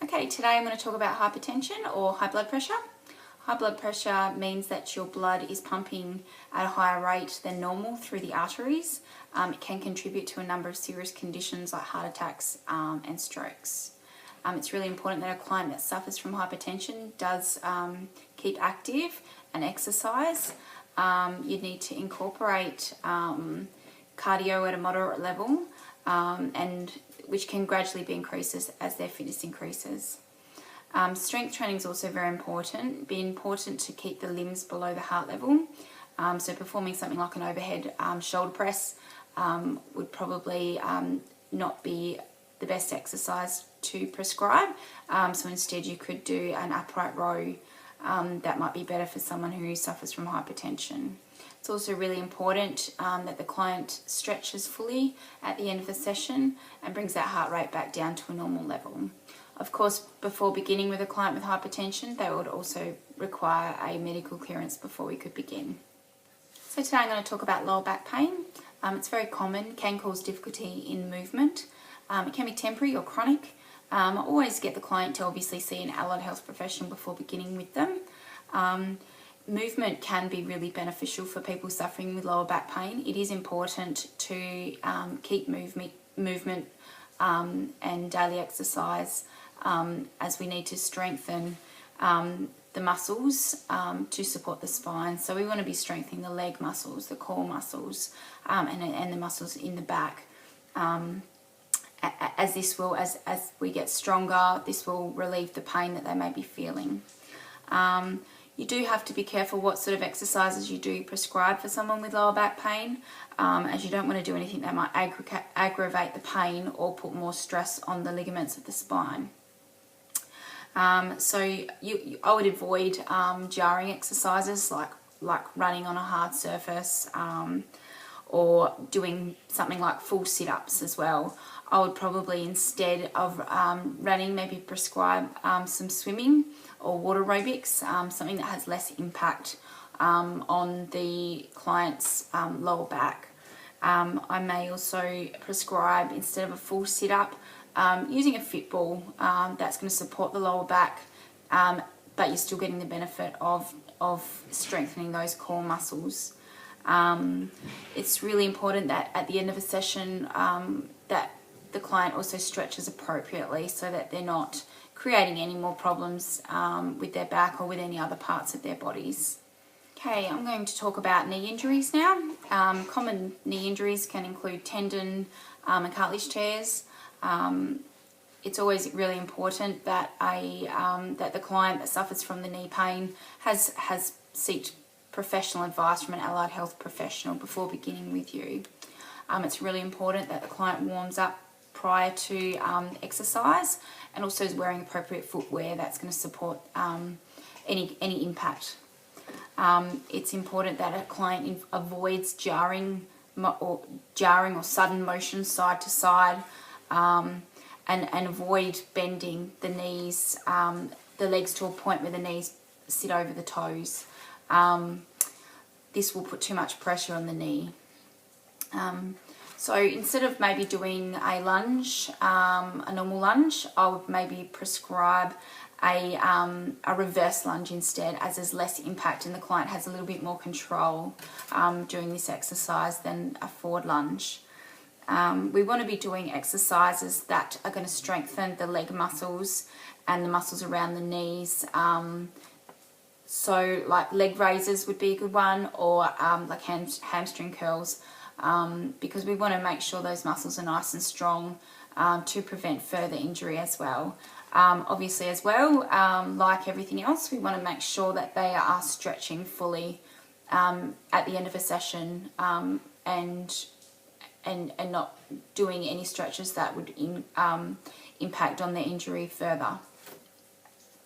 Okay, today I'm going to talk about hypertension or high blood pressure. High blood pressure means that your blood is pumping at a higher rate than normal through the arteries. It can contribute to a number of serious conditions like heart attacks and strokes. It's really important that a client that suffers from hypertension does keep active and exercise. You need to incorporate cardio at a moderate level, and which can gradually be increased as their fitness increases. Strength training is also very important. It'd be important to keep the limbs below the heart level. So performing something like an overhead shoulder press would probably not be the best exercise to prescribe. So instead you could do an upright row. That might be better for someone who suffers from hypertension. It's also really important that the client stretches fully at the end of the session and brings that heart rate back down to a normal level. Of course, before beginning with a client with hypertension, they would also require a medical clearance before we could begin. So today I'm going to talk about lower back pain. It's very common, can cause difficulty in movement. It can be temporary or chronic. I always get the client to obviously see an allied health professional before beginning with them. Movement can be really beneficial for people suffering with lower back pain. It is important to keep movement and daily exercise as we need to strengthen the muscles to support the spine. So we want to be strengthening the leg muscles, the core muscles, and the muscles in the back. As we get stronger, this will relieve the pain that they may be feeling. You do have to be careful what sort of exercises you do prescribe for someone with lower back pain, as you don't want to do anything that might aggravate the pain or put more stress on the ligaments of the spine. I would avoid jarring exercises like running on a hard surface or doing something like full sit-ups as well. I would probably, instead of running, maybe prescribe some swimming or water aerobics, something that has less impact on the client's lower back. I may also prescribe, instead of a full sit-up, using a fit ball that's going to support the lower back, but you're still getting the benefit of strengthening those core muscles. It's really important that at the end of a session that the client also stretches appropriately so that they're not creating any more problems with their back or with any other parts of their bodies. Okay, I'm going to talk about knee injuries now. Common knee injuries can include tendon and cartilage tears. It's always really important that that the client that suffers from the knee pain has sought professional advice from an allied health professional before beginning with you. It's really important that the client warms up prior to exercise and also is wearing appropriate footwear that's going to support any impact. It's important that a client avoids jarring or sudden motion side to side, and avoid bending the knees, the legs to a point where the knees sit over the toes. This will put too much pressure on the knee. So instead of maybe doing a lunge, a normal lunge, I would maybe prescribe a reverse lunge instead, as there's less impact and the client has a little bit more control doing this exercise than a forward lunge. We want to be doing exercises that are going to strengthen the leg muscles and the muscles around the knees. So like leg raises would be a good one, or like hamstring curls, because we want to make sure those muscles are nice and strong to prevent further injury as well. Obviously as well, like everything else, we want to make sure that they are stretching fully at the end of a session, and not doing any stretches that would impact on their injury further.